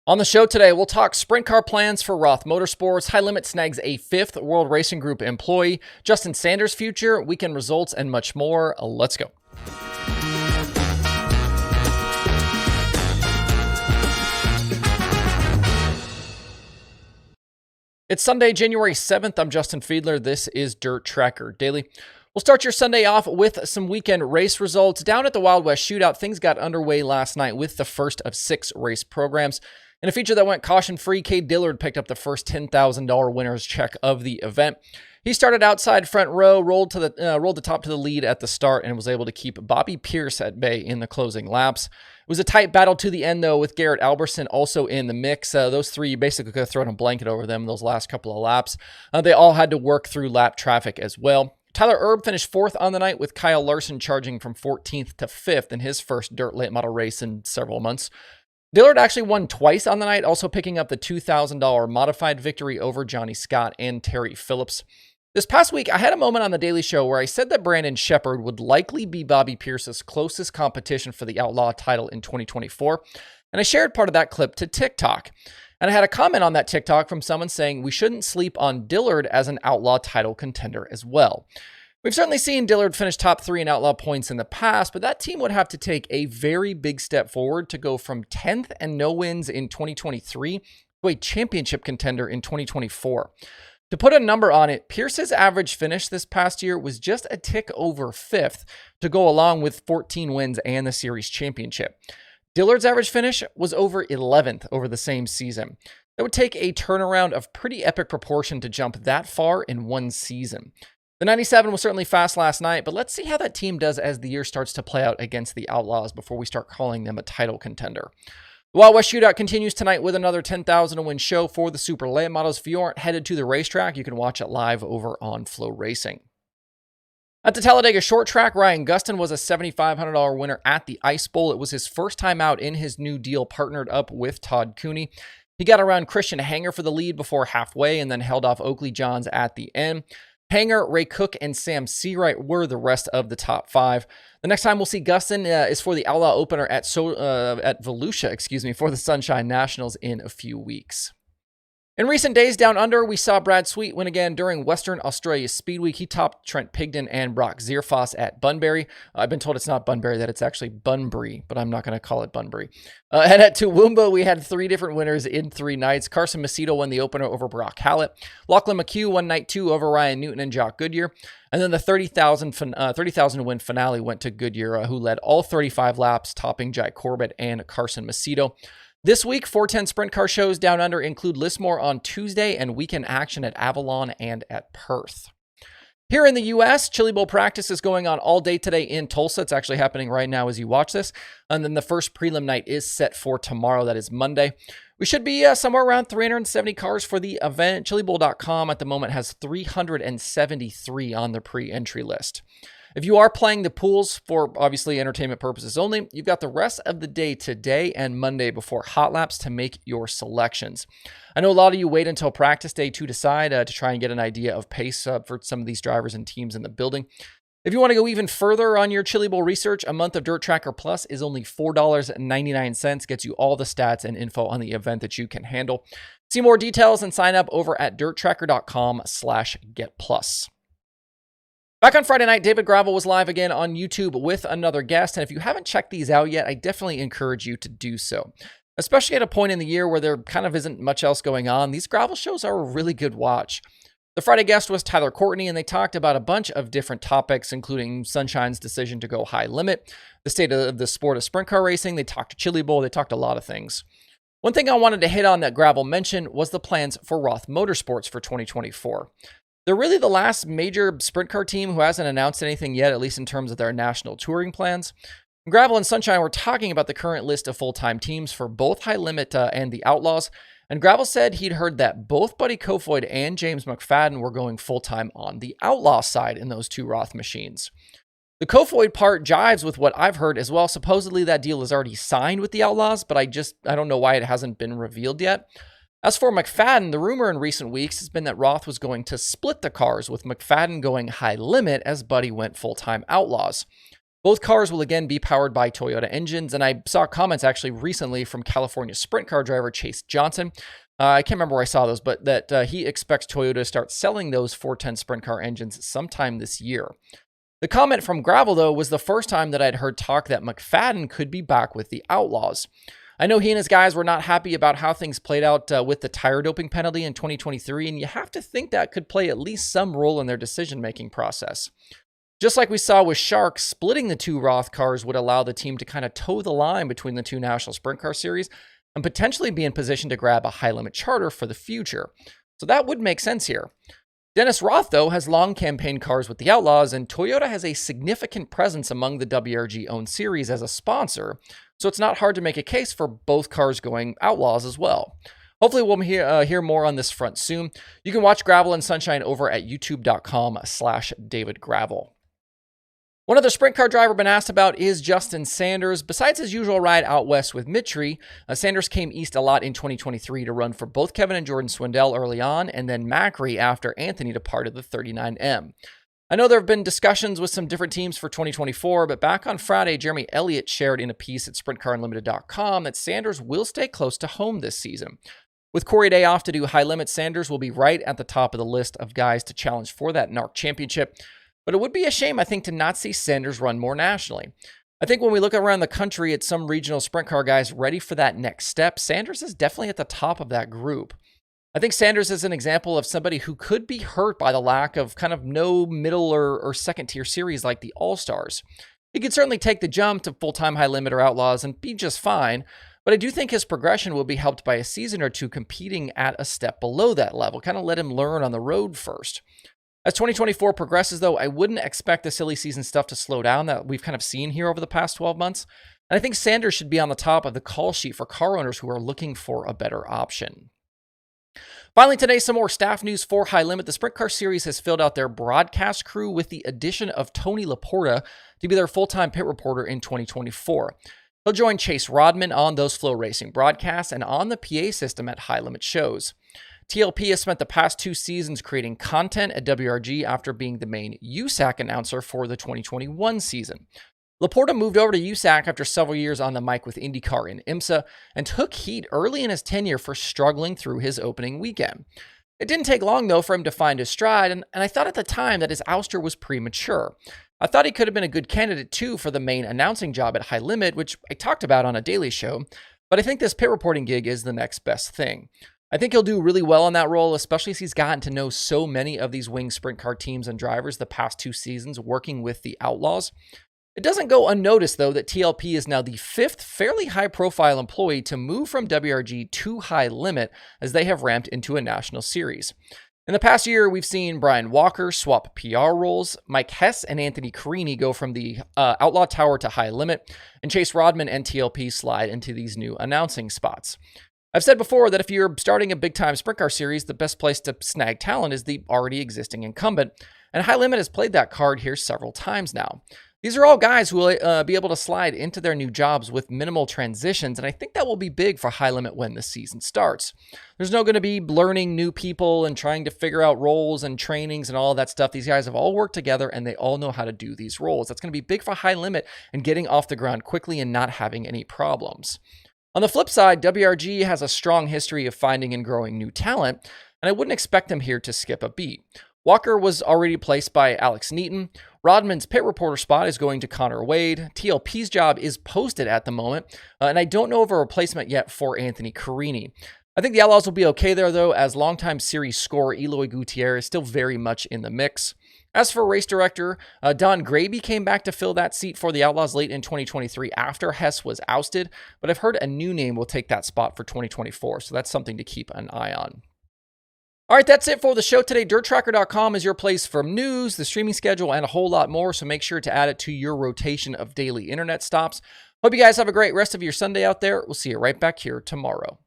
On the show today, we'll talk sprint car plans for Roth Motorsports, High Limit snags a fifth World Racing Group employee, Justin Sanders' future, weekend results, and much more. Let's go. It's Sunday, January 7th. I'm Justin Fiedler. This is Dirt Tracker Daily. We'll start your Sunday off with some weekend race results. Down at the Wild West Shootout, things got underway last night with the first of 6 race programs. In a feature that went caution-free, Cade Dillard picked up the first $10,000 winner's check of the event. He started outside front row, rolled the top to the lead at the start, and was able to keep Bobby Pierce at bay in the closing laps. It was a tight battle to the end, though, with Garrett Alberson also in the mix. Those three, you basically could have thrown a blanket over them those last couple of laps. They all had to work through lap traffic as well. Tyler Erb finished 4th on the night, with Kyle Larson charging from 14th to 5th in his first dirt late model race in several months. Dillard actually won twice on the night, also picking up the $2,000 modified victory over Johnny Scott and Terry Phillips. This past week, I had a moment on the Daily Show where I said that Brandon Shepard would likely be Bobby Pierce's closest competition for the Outlaw title in 2024, and I shared part of that clip to TikTok. And I had a comment on that TikTok from someone saying we shouldn't sleep on Dillard as an Outlaw title contender as well. We've certainly seen Dillard finish top 3 in Outlaw points in the past, but that team would have to take a very big step forward to go from 10th and no wins in 2023 to a championship contender in 2024. To put a number on it, Pierce's average finish this past year was just a tick over 5th to go along with 14 wins and the series championship. Dillard's average finish was over 11th over the same season. It would take a turnaround of pretty epic proportion to jump that far in one season. The 97 was certainly fast last night, but let's see how that team does as the year starts to play out against the Outlaws before we start calling them a title contender. The Wild West Shootout continues tonight with another 10,000 to win show for the Super Late Models. If you aren't headed to the racetrack, you can watch it live over on Flow Racing. At the Talladega Short Track, Ryan Gustin was a $7,500 winner at the Ice Bowl. It was his first time out in his new deal, partnered up with Todd Cooney. He got around Christian Hanger for the lead before halfway and then held off Oakley Johns at the end. Hanger, Ray Cook, and Sam Seawright were the rest of the top 5. The next time we'll see Gustin is for the Outlaw opener at Volusia, for the Sunshine Nationals in a few weeks. In recent days down under, we saw Brad Sweet win again during Western Australia Speed Week. He topped Trent Pigden and Brock Zierfoss at Bunbury. I've been told it's not Bunbury, that it's actually Bunbury, but I'm not going to call it Bunbury. And at Toowoomba, we had 3 different winners in 3 nights. Carson Macedo won the opener over Brock Hallett. Lachlan McHugh won night 2 over Ryan Newton and Jock Goodyear. And then the 30,000 win finale went to Goodyear, who led all 35 laps, topping Jack Corbett and Carson Macedo. This week, 410 sprint car shows down under include Lismore on Tuesday and weekend action at Avalon and at Perth. Here in the U.S., Chili Bowl practice is going on all day today in Tulsa. It's actually happening right now as you watch this. And then the first prelim night is set for tomorrow. That is Monday. We should be somewhere around 370 cars for the event. ChiliBowl.com at the moment has 373 on the pre-entry list. If you are playing the pools for obviously entertainment purposes only, you've got the rest of the day today and Monday before hot laps to make your selections. I know a lot of you wait until practice day to decide to try and get an idea of pace for some of these drivers and teams in the building. If you want to go even further on your Chili Bowl research, a month of Dirt Tracker Plus is only $4.99, gets you all the stats and info on the event that you can handle. See more details and sign up over at DirtTracker.com/GetPlus. Back on Friday night, David Gravel was live again on YouTube with another guest, and if you haven't checked these out yet, I definitely encourage you to do so. Especially at a point in the year where there kind of isn't much else going on, these Gravel shows are a really good watch. The Friday guest was Tyler Courtney, and they talked about a bunch of different topics, including Sunshine's decision to go high limit, the state of the sport of sprint car racing. They talked to Chili Bowl. They talked a lot of things. One thing I wanted to hit on that Gravel mentioned was the plans for Roth Motorsports for 2024. They're really the last major sprint car team who hasn't announced anything yet, at least in terms of their national touring plans. Gravel and Sunshine were talking about the current list of full-time teams for both High Limit and the Outlaws, and Gravel said he'd heard that both Buddy Kofoid and James McFadden were going full-time on the Outlaw side in those 2 Roth machines. The Kofoid part jives with what I've heard as well. Supposedly that deal is already signed with the Outlaws, but I don't know why it hasn't been revealed yet. As for McFadden, the rumor in recent weeks has been that Roth was going to split the cars, with McFadden going High Limit as Buddy went full-time Outlaws. Both cars will again be powered by Toyota engines, and I saw comments actually recently from California sprint car driver Chase Johnson. I can't remember where I saw those, but that he expects Toyota to start selling those 410 sprint car engines sometime this year. The comment from Gravel, though, was the first time that I'd heard talk that McFadden could be back with the Outlaws. I know he and his guys were not happy about how things played out with the tire doping penalty in 2023, and you have to think that could play at least some role in their decision-making process. Just like we saw with Shark, splitting the two Roth cars would allow the team to kind of toe the line between the two National Sprint Car Series and potentially be in position to grab a high-limit charter for the future. So that would make sense here. Dennis Roth, though, has long campaigned cars with the Outlaws, and Toyota has a significant presence among the WRG-owned series as a sponsor, so it's not hard to make a case for both cars going Outlaws as well. Hopefully we'll hear more on this front soon. You can watch Gravel and Sunshine over at youtube.com/DavidGravel. One other sprint car driver been asked about is Justin Sanders. Besides his usual ride out west with Mitri, Sanders came east a lot in 2023 to run for both Kevin and Jordan Swindell early on, and then Macri after Anthony departed the 39M. I know there have been discussions with some different teams for 2024, but back on Friday, Jeremy Elliott shared in a piece at SprintCarUnlimited.com that Sanders will stay close to home this season. With Corey Day off to do high limit, Sanders will be right at the top of the list of guys to challenge for that NARC championship. But it would be a shame, I think, to not see Sanders run more nationally. I think when we look around the country at some regional sprint car guys ready for that next step, Sanders is definitely at the top of that group. I think Sanders is an example of somebody who could be hurt by the lack of kind of no middle or second tier series like the All-Stars. He could certainly take the jump to full-time high limit or Outlaws and be just fine, but I do think his progression will be helped by a season or two competing at a step below that level, kind of let him learn on the road first. As 2024 progresses, though, I wouldn't expect the silly season stuff to slow down that we've kind of seen here over the past 12 months. And I think Sanders should be on the top of the call sheet for car owners who are looking for a better option. Finally, today, some more staff news for High Limit. The Sprint Car Series has filled out their broadcast crew with the addition of Tony LaPorta to be their full-time pit reporter in 2024. He'll join Chase Rodman on those Flow Racing broadcasts and on the PA system at High Limit shows. TLP has spent the past 2 seasons creating content at WRG after being the main USAC announcer for the 2021 season. LaPorta moved over to USAC after several years on the mic with IndyCar and IMSA and took heat early in his tenure for struggling through his opening weekend. It didn't take long, though, for him to find his stride, and I thought at the time that his ouster was premature. I thought he could have been a good candidate, too, for the main announcing job at High Limit, which I talked about on a daily show, but I think this pit reporting gig is the next best thing. I think he'll do really well in that role, especially as he's gotten to know so many of these wing sprint car teams and drivers the past 2 seasons working with the Outlaws. It doesn't go unnoticed, though, that TLP is now the 5th fairly high-profile employee to move from WRG to High Limit as they have ramped into a national series. In the past year, we've seen Brian Walker swap PR roles, Mike Hess and Anthony Carini go from the Outlaw Tower to High Limit, and Chase Rodman and TLP slide into these new announcing spots. I've said before that if you're starting a big-time sprint car series, the best place to snag talent is the already existing incumbent, and High Limit has played that card here several times now. These are all guys who will be able to slide into their new jobs with minimal transitions, and I think that will be big for High Limit when the season starts. There's no going to be learning new people and trying to figure out roles and trainings and all of that stuff. These guys have all worked together, and they all know how to do these roles. That's going to be big for High Limit and getting off the ground quickly and not having any problems. On the flip side, WRG has a strong history of finding and growing new talent, and I wouldn't expect them here to skip a beat. Walker was already placed by Alex Neaton. Rodman's pit reporter spot is going to Connor Wade. TLP's job is posted at the moment, and I don't know of a replacement yet for Anthony Carini. I think the Outlaws will be okay there, though, as longtime series scorer Eloy Gutierrez is still very much in the mix. As for race director, Don Graby came back to fill that seat for the Outlaws late in 2023 after Hess was ousted, but I've heard a new name will take that spot for 2024, so that's something to keep an eye on. All right, that's it for the show today. DIRTRACKR.com is your place for news, the streaming schedule, and a whole lot more, so make sure to add it to your rotation of daily internet stops. Hope you guys have a great rest of your Sunday out there. We'll see you right back here tomorrow.